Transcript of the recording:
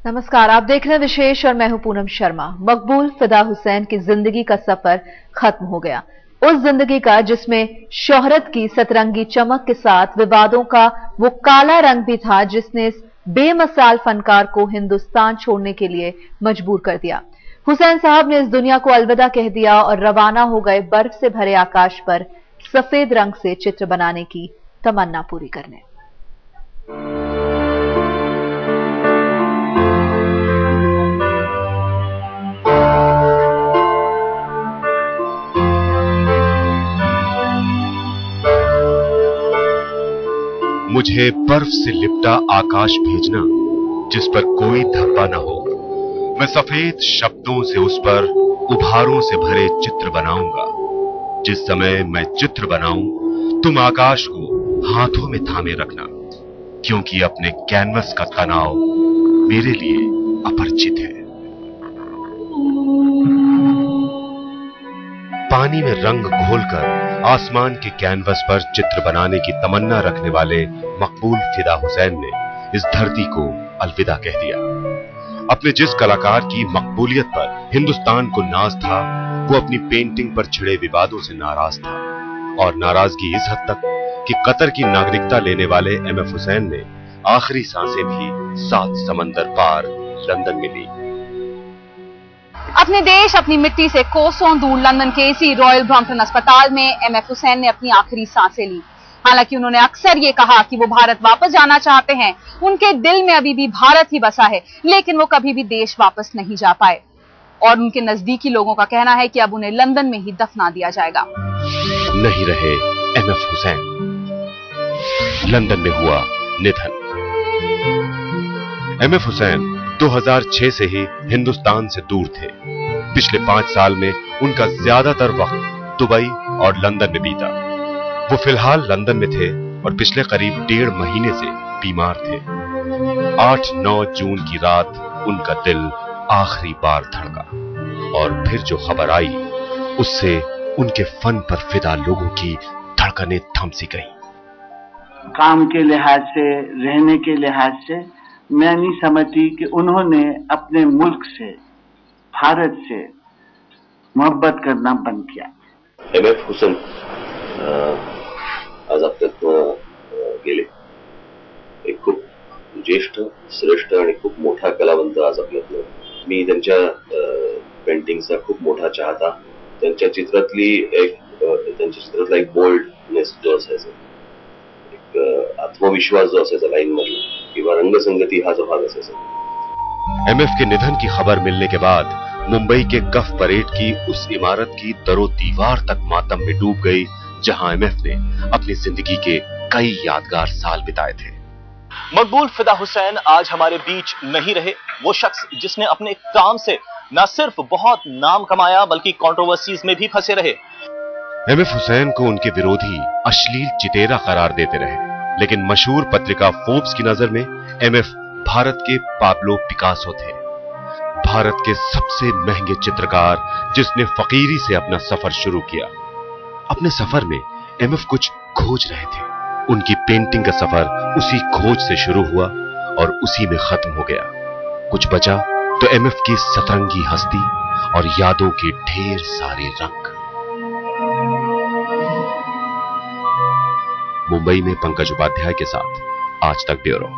नमस्कार, आप देख रहे हैं विशेष और मैं हूं पूनम शर्मा। मकबूल फिदा हुसैन की जिंदगी का सफर खत्म हो गया। उस जिंदगी का जिसमें शोहरत की सतरंगी चमक के साथ विवादों का वो काला रंग भी था, जिसने इस बेमिसाल फनकार को हिंदुस्तान छोड़ने के लिए मजबूर कर दिया। हुसैन साहब ने इस दुनिया को अलविदा कह दिया और रवाना हो गए बर्फ से भरे आकाश पर सफेद रंग से चित्र बनाने की तमन्ना पूरी करने। मुझे बर्फ से लिपटा आकाश भेजना जिस पर कोई धब्बा न हो। मैं सफेद शब्दों से उस पर उभारों से भरे चित्र बनाऊंगा। जिस समय मैं चित्र बनाऊं तुम आकाश को हाथों में थामे रखना, क्योंकि अपने कैनवस का तनाव मेरे लिए अपरिचित है। पानी में रंग घोलकर आसमान के कैनवस पर चित्र बनाने की तमन्ना रखने वाले मकबूल फिदा हुसैन ने इस धरती को अलविदा कह दिया। अपने जिस कलाकार की मकबूलियत पर हिंदुस्तान को नाज था, वो अपनी पेंटिंग पर छिड़े विवादों से नाराज था, और नाराजगी इस हद तक कि कतर की नागरिकता लेने वाले एमएफ हुसैन ने आखिरी सांसें भी 7 समंदर पार लंदन में ली। अपने देश, अपनी मिट्टी से कोसों दूर लंदन के इसी रॉयल ब्रॉम्पटन अस्पताल में एमएफ हुसैन ने अपनी आखिरी सांसें ली। हालांकि उन्होंने अक्सर ये कहा कि वो भारत वापस जाना चाहते हैं, उनके दिल में अभी भी भारत ही बसा है, लेकिन वो कभी भी देश वापस नहीं जा पाए। और उनके नजदीकी लोगों का कहना है कि अब उन्हें लंदन में ही दफना दिया जाएगा। नहीं रहे एमएफ हुसैन, लंदन में हुआ निधन। एमएफ हुसैन 2006 से ही हिंदुस्तान से दूर थे। पिछले 5 साल में उनका ज्यादातर वक्त दुबई और लंदन में बीता। वो फिलहाल लंदन में थे और पिछले करीब 1.5 महीने से बीमार थे। 8-9 जून की रात उनका दिल आखिरी बार धड़का, और फिर जो खबर आई उससे उनके फन पर फिदा लोगों की धड़कनें थम सी गईं। काम के लिहाज से, रहने के लिहाज से मैं नहीं समझती कि उन्होंने अपने मुल्क से, भारत से मोहब्बत करना बंद किया। एमएफ हुसेन आज आपल्यातनं गेले। एक खूप ज्येष्ठ, श्रेष्ठ आणि खूप मोठा कलावंत आज आपल्यातनं। मी त्यांच्या पेंटिंगचा खूप मोठा चाहता। त्यांच्या चित्रातला एक बोल्डनेस जो असायचा, एक आत्मविश्वास जो असायचा लाईन मध्ये, किंवा रंगसंगती हा जो भाग असायचा। एमएफ के निधन की खबर मिलने के बाद मुंबई के गफ परेड की उस इमारत की दरो दीवार तक मातम में डूब गई, जहां एमएफ ने अपनी जिंदगी के कई यादगार साल बिताए थे। मकबूल फिदा हुसैन आज हमारे बीच नहीं रहे। वो शख्स जिसने अपने काम से न सिर्फ बहुत नाम कमाया, बल्कि कंट्रोवर्सीज में भी फंसे रहे। एमएफ हुसैन को उनके विरोधी अश्लील चितेरा करार देते रहे, लेकिन मशहूर पत्रिका फोर्ब्स की नजर में एमएफ भारत के पाब्लो पिकासो थे, भारत के सबसे महंगे चित्रकार, जिसने फकीरी से अपना सफर शुरू किया। अपने सफर में एमएफ कुछ खोज रहे थे। उनकी पेंटिंग का सफर उसी खोज से शुरू हुआ और उसी में खत्म हो गया। कुछ बचा तो एमएफ की सतरंगी हस्ती और यादों के ढेर सारे रंग। मुंबई में पंकज उपाध्याय के साथ आज तक ब्यूरो।